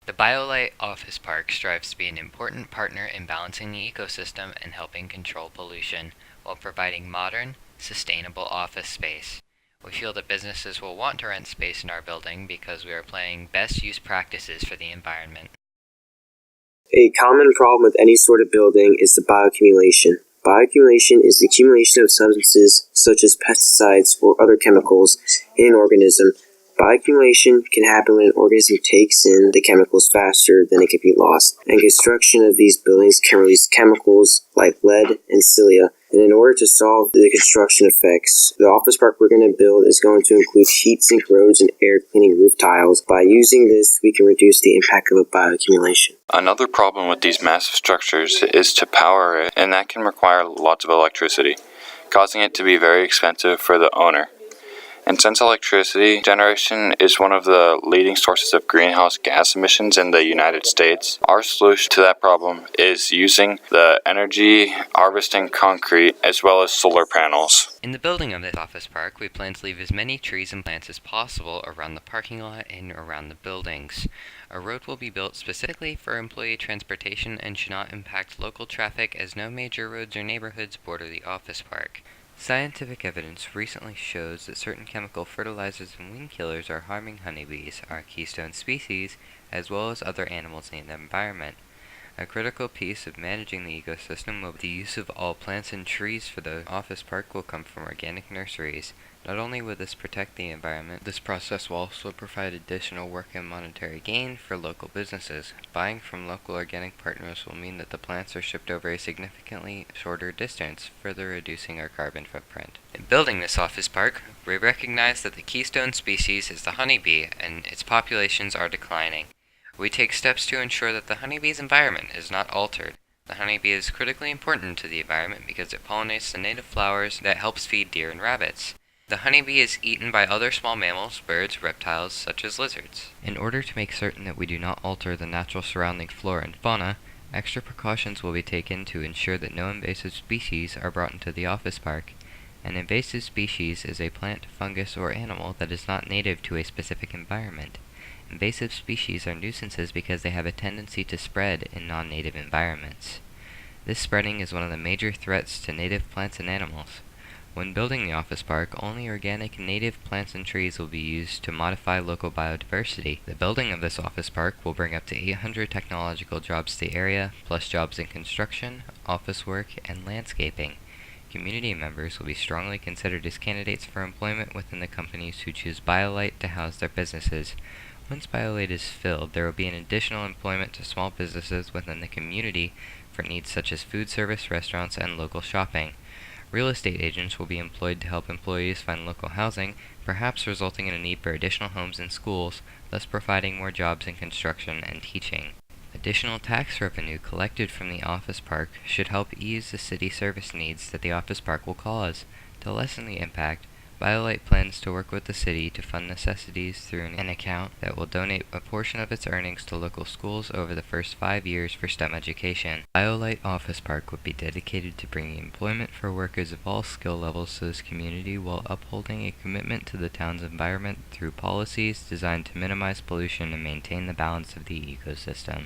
The BioLite Office Park strives to be an important partner in balancing the ecosystem and helping control pollution, while providing modern, sustainable office space. We feel that businesses will want to rent space in our building because we are applying best use practices for the environment. A common problem with any sort of building is the bioaccumulation. Bioaccumulation is the accumulation of substances such as pesticides or other chemicals in an organism. Bioaccumulation can happen when an organism takes in the chemicals faster than it can be lost, and construction of these buildings can release chemicals like lead and cilia. And in order to solve the construction effects, the office park we're going to build is going to include heat sink roads and air cleaning roof tiles. By using this, we can reduce the impact of bioaccumulation. Another problem with these massive structures is to power it, and that can require lots of electricity, causing it to be very expensive for the owner. And since electricity generation is one of the leading sources of greenhouse gas emissions in the United States, our solution to that problem is using the energy harvesting concrete as well as solar panels. In the building of this office park, we plan to leave as many trees and plants as possible around the parking lot and around the buildings. A road will be built specifically for employee transportation and should not impact local traffic, as no major roads or neighborhoods border the office park. Scientific evidence recently shows that certain chemical fertilizers and weed killers are harming honeybees, our keystone species, as well as other animals in the environment. A critical piece of managing the ecosystem will be the use of all plants and trees for the office park will come from organic nurseries. Not only will this protect the environment, this process will also provide additional work and monetary gain for local businesses. Buying from local organic partners will mean that the plants are shipped over a significantly shorter distance, further reducing our carbon footprint. In building this office park, we recognize that the keystone species is the honeybee, and its populations are declining. We take steps to ensure that the honeybee's environment is not altered. The honeybee is critically important to the environment because it pollinates the native flowers that helps feed deer and rabbits. The honeybee is eaten by other small mammals, birds, reptiles, such as lizards. In order to make certain that we do not alter the natural surrounding flora and fauna, extra precautions will be taken to ensure that no invasive species are brought into the office park. An invasive species is a plant, fungus, or animal that is not native to a specific environment. Invasive species are nuisances because they have a tendency to spread in non-native environments. This spreading is one of the major threats to native plants and animals. When building the office park, only organic native plants and trees will be used to modify local biodiversity. The building of this office park will bring up to 800 technological jobs to the area, plus jobs in construction, office work, and landscaping. Community members will be strongly considered as candidates for employment within the companies who choose BioLite to house their businesses. Once BioLite is filled, there will be an additional employment to small businesses within the community for needs such as food service, restaurants, and local shopping. Real estate agents will be employed to help employees find local housing, perhaps resulting in a need for additional homes and schools, thus providing more jobs in construction and teaching. Additional tax revenue collected from the office park should help ease the city service needs that the office park will cause. To lessen the impact, BioLite plans to work with the city to fund necessities through an account that will donate a portion of its earnings to local schools over the first 5 years for STEM education. BioLite Office Park would be dedicated to bringing employment for workers of all skill levels to this community while upholding a commitment to the town's environment through policies designed to minimize pollution and maintain the balance of the ecosystem.